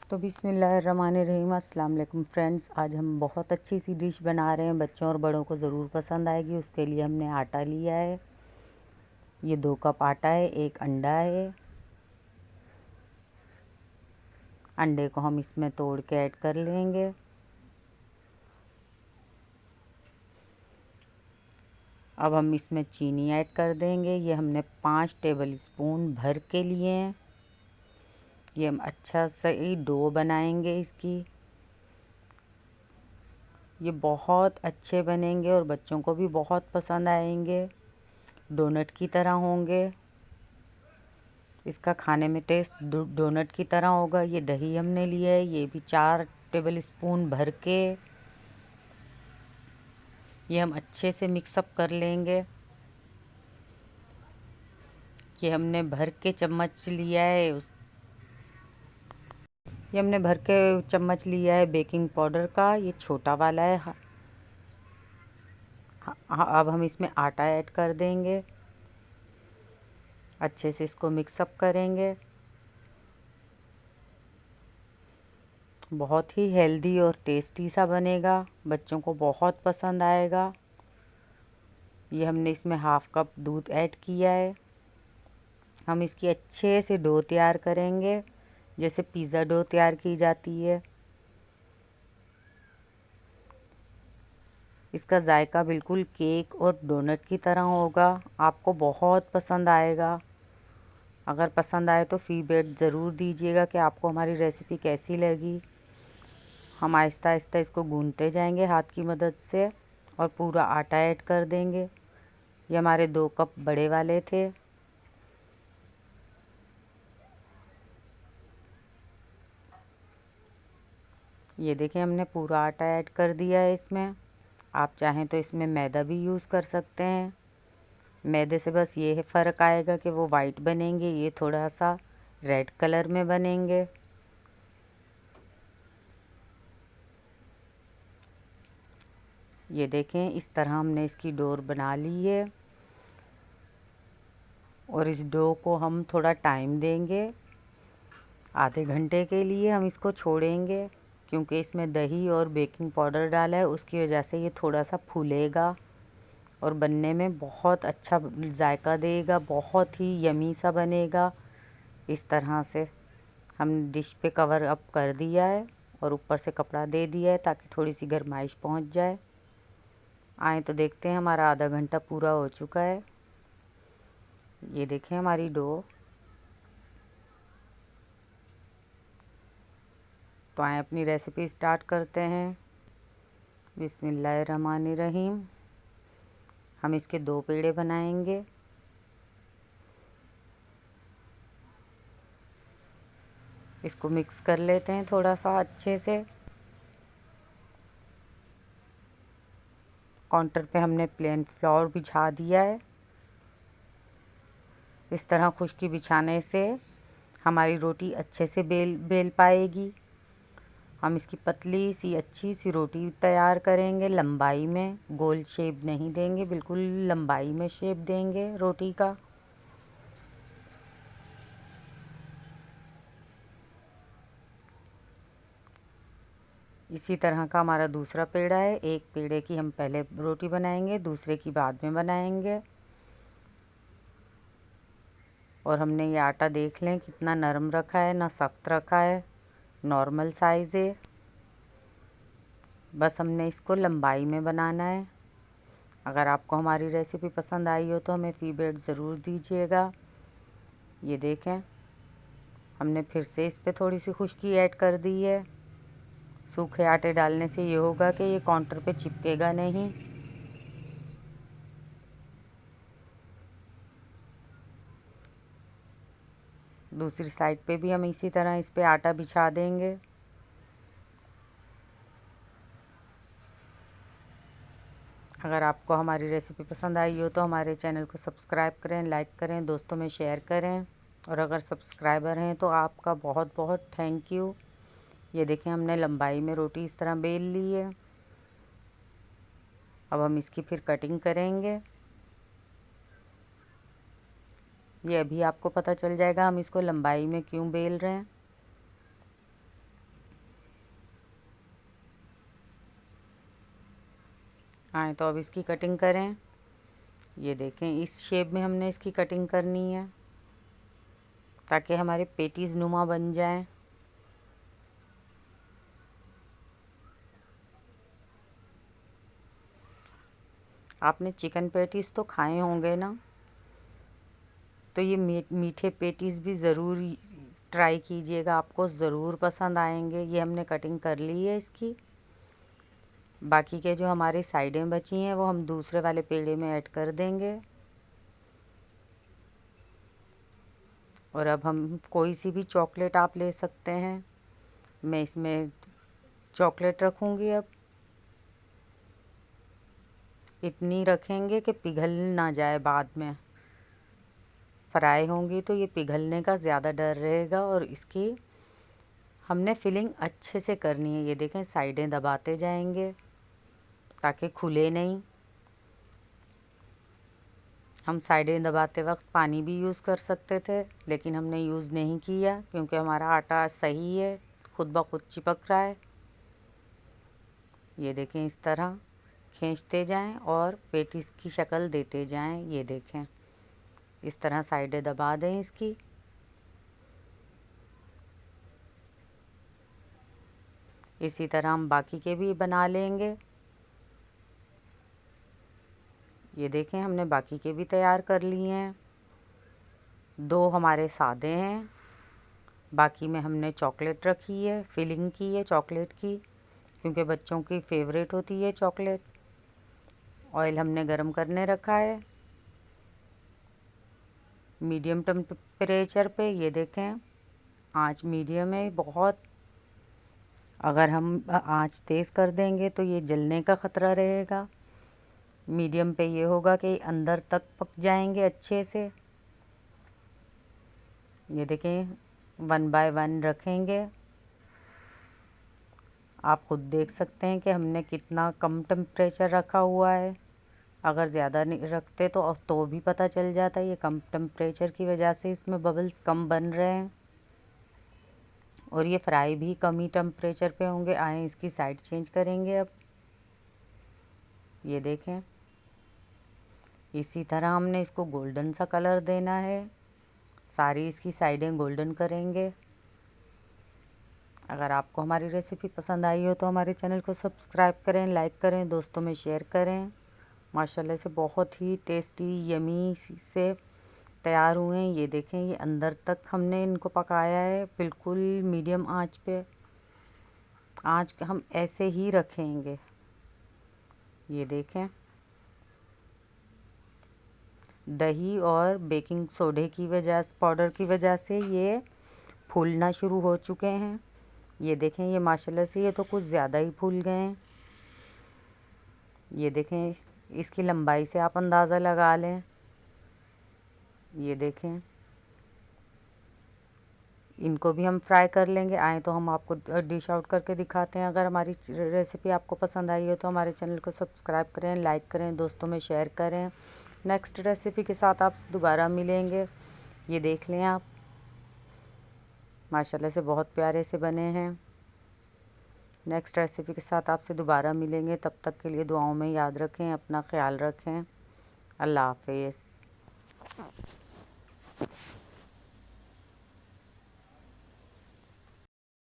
तो बिस्मिल्लाहिर्रहमानिर्रहीम अस्सलाम वालेकुम फ्रेंड्स। आज हम बहुत अच्छी सी डिश बना रहे हैं, बच्चों और बड़ों को ज़रूर पसंद आएगी। उसके लिए हमने आटा लिया है, ये 2 कप आटा है, 1 अंडा है। अंडे को हम इसमें तोड़ के ऐड कर लेंगे। अब हम इसमें चीनी ऐड कर देंगे। ये हमने 5 टेबल स्पून भर के लिए हैं। ये हम अच्छा सा डो बनाएंगे इसकी। ये बहुत अच्छे बनेंगे और बच्चों को भी बहुत पसंद आएंगे, डोनट की तरह होंगे। इसका खाने में टेस्ट डोनट की तरह होगा। ये दही हमने लिया है, ये भी 4 टेबल स्पून भर के। ये हम अच्छे से मिक्सअप कर लेंगे। ये हमने भर के चम्मच लिया है ये हमने भर के चम्मच लिया है बेकिंग पाउडर का, ये छोटा वाला है। अब हम इसमें आटा ऐड कर देंगे, अच्छे से इसको मिक्सअप करेंगे। बहुत ही हेल्दी और टेस्टी सा बनेगा, बच्चों को बहुत पसंद आएगा। ये हमने इसमें हाफ कप दूध ऐड किया है। हम इसकी अच्छे से डो तैयार करेंगे, जैसे पिज़्ज़ा डो तैयार की जाती है। इसका जायका बिल्कुल केक और डोनट की तरह होगा, आपको बहुत पसंद आएगा। अगर पसंद आए तो फीडबैक ज़रूर दीजिएगा कि आपको हमारी रेसिपी कैसी लगी। हम आहिस्ता आहिस्ता इसको गूंथते जाएंगे हाथ की मदद से और पूरा आटा ऐड कर देंगे। ये हमारे 2 कप बड़े वाले थे। ये देखें, हमने पूरा आटा ऐड कर दिया है इसमें। आप चाहें तो इसमें मैदा भी यूज़ कर सकते हैं। मैदे से बस ये फ़र्क आएगा कि वो वाइट बनेंगे, ये थोड़ा सा रेड कलर में बनेंगे। ये देखें, इस तरह हमने इसकी डोर बना ली है और इस डो को हम थोड़ा टाइम देंगे। आधे घंटे के लिए हम इसको छोड़ेंगे, क्योंकि इसमें दही और बेकिंग पाउडर डाला है, उसकी वजह से ये थोड़ा सा फूलेगा और बनने में बहुत अच्छा जायका देगा, बहुत ही यमी सा बनेगा। इस तरह से हम डिश पे कवर अप कर दिया है और ऊपर से कपड़ा दे दिया है ताकि थोड़ी सी गर्माइश पहुंच जाए। आए तो देखते हैं, हमारा आधा घंटा पूरा हो चुका है। ये देखें हमारी डो। तो आए अपनी रेसिपी स्टार्ट करते हैं। बिस्मिल्लाहिर्रहमानिर्रहीम। हम इसके 2 पेड़े बनाएंगे। इसको मिक्स कर लेते हैं थोड़ा सा अच्छे से। काउंटर पे हमने प्लेन फ्लोर बिछा दिया है। इस तरह खुश्की बिछाने से हमारी रोटी अच्छे से बेल पाएगी। हम इसकी पतली सी अच्छी सी रोटी तैयार करेंगे, लंबाई में, गोल शेप नहीं देंगे, बिल्कुल लंबाई में शेप देंगे रोटी का। इसी तरह का हमारा दूसरा पेड़ा है। एक पेड़े की हम पहले रोटी बनाएंगे, दूसरे की बाद में बनाएंगे। और हमने ये आटा देख लें कितना नरम रखा है, ना सख्त रखा है, नॉर्मल साइज़ है। बस हमने इसको लंबाई में बनाना है। अगर आपको हमारी रेसिपी पसंद आई हो तो हमें फीडबैक ज़रूर दीजिएगा। ये देखें, हमने फिर से इस पे थोड़ी सी खुश्की ऐड कर दी है। सूखे आटे डालने से ये होगा कि ये काउंटर पे चिपकेगा नहीं। दूसरी साइड पे भी हम इसी तरह इस पे आटा बिछा देंगे। अगर आपको हमारी रेसिपी पसंद आई हो तो हमारे चैनल को सब्सक्राइब करें, लाइक करें, दोस्तों में शेयर करें। और अगर सब्सक्राइबर हैं तो आपका बहुत बहुत थैंक यू। ये देखें, हमने लंबाई में रोटी इस तरह बेल ली है। अब हम इसकी फिर कटिंग करेंगे। ये अभी आपको पता चल जाएगा हम इसको लंबाई में क्यों बेल रहे हैं। आए तो अब इसकी कटिंग करें। ये देखें इस शेप में हमने इसकी कटिंग करनी है ताकि हमारे पेटीज़ नुमा बन जाएं। आपने चिकन पेटीज़ तो खाए होंगे ना, तो ये मीठे पेटीज़ भी ज़रूर ट्राई कीजिएगा, आपको ज़रूर पसंद आएंगे। ये हमने कटिंग कर ली है इसकी। बाकी के जो हमारी साइडें बची हैं वो हम दूसरे वाले पेड़े में ऐड कर देंगे। और अब हम कोई सी भी चॉकलेट आप ले सकते हैं। मैं इसमें चॉकलेट रखूँगी। अब इतनी रखेंगे कि पिघल ना जाए, बाद में फ्राई होंगी तो ये पिघलने का ज़्यादा डर रहेगा। और इसकी हमने फिलिंग अच्छे से करनी है। ये देखें साइडें दबाते जाएंगे ताकि खुले नहीं। हम साइडें दबाते वक्त पानी भी यूज़ कर सकते थे, लेकिन हमने यूज़ नहीं किया क्योंकि हमारा आटा सही है, खुद ब खुद चिपक रहा है। ये देखें इस तरह खींचते जाएं और पेटीज़ की शक्ल देते जाएं। ये देखें इस तरह साइडें दबा दें इसकी। इसी तरह हम बाकी के भी बना लेंगे। ये देखें हमने बाकी के भी तैयार कर लिए हैं। 2 हमारे सादे हैं, बाकी में हमने चॉकलेट रखी है, फिलिंग की है चॉकलेट की, क्योंकि बच्चों की फेवरेट होती है चॉकलेट। ऑयल हमने गरम करने रखा है मीडियम टेम्परेचर पे। ये देखें आंच मीडियम है बहुत। अगर हम आंच तेज़ कर देंगे तो ये जलने का ख़तरा रहेगा। मीडियम पे ये होगा कि अंदर तक पक जाएंगे अच्छे से। ये देखें 1 बाय 1 रखेंगे। आप ख़ुद देख सकते हैं कि हमने कितना कम टेम्परेचर रखा हुआ है। अगर ज़्यादा नहीं रखते तो भी पता चल जाता है। ये कम टेम्परेचर की वजह से इसमें बबल्स कम बन रहे हैं और ये फ्राई भी कम ही टेम्परेचर पे होंगे। आए इसकी साइड चेंज करेंगे अब। ये देखें इसी तरह हमने इसको गोल्डन सा कलर देना है। सारी इसकी साइडें गोल्डन करेंगे। अगर आपको हमारी रेसिपी पसंद आई हो तो हमारे चैनल को सब्सक्राइब करें, लाइक करें, दोस्तों में शेयर करें। माशाल्लाह से बहुत ही टेस्टी यमी से तैयार हुए हैं। ये देखें ये अंदर तक हमने इनको पकाया है बिल्कुल मीडियम आंच पे। आंच हम ऐसे ही रखेंगे। ये देखें दही और बेकिंग सोडे की वजह से, पाउडर की वजह से ये फूलना शुरू हो चुके हैं। ये देखें ये माशाल्लाह से ये तो कुछ ज़्यादा ही फूल गए हैं। ये देखें इसकी लंबाई से आप अंदाज़ा लगा लें। ये देखें इनको भी हम फ्राई कर लेंगे। आए तो हम आपको डिश आउट करके दिखाते हैं। अगर हमारी रेसिपी आपको पसंद आई हो तो हमारे चैनल को सब्सक्राइब करें, लाइक करें, दोस्तों में शेयर करें। नेक्स्ट रेसिपी के साथ आपसे दोबारा मिलेंगे। ये देख लें आप माशाल्लाह से बहुत प्यारे से बने हैं। नेक्स्ट रेसिपी के साथ आपसे दोबारा मिलेंगे। तब तक के लिए दुआओं में याद रखें, अपना ख्याल रखें। अल्लाह हाफिज़।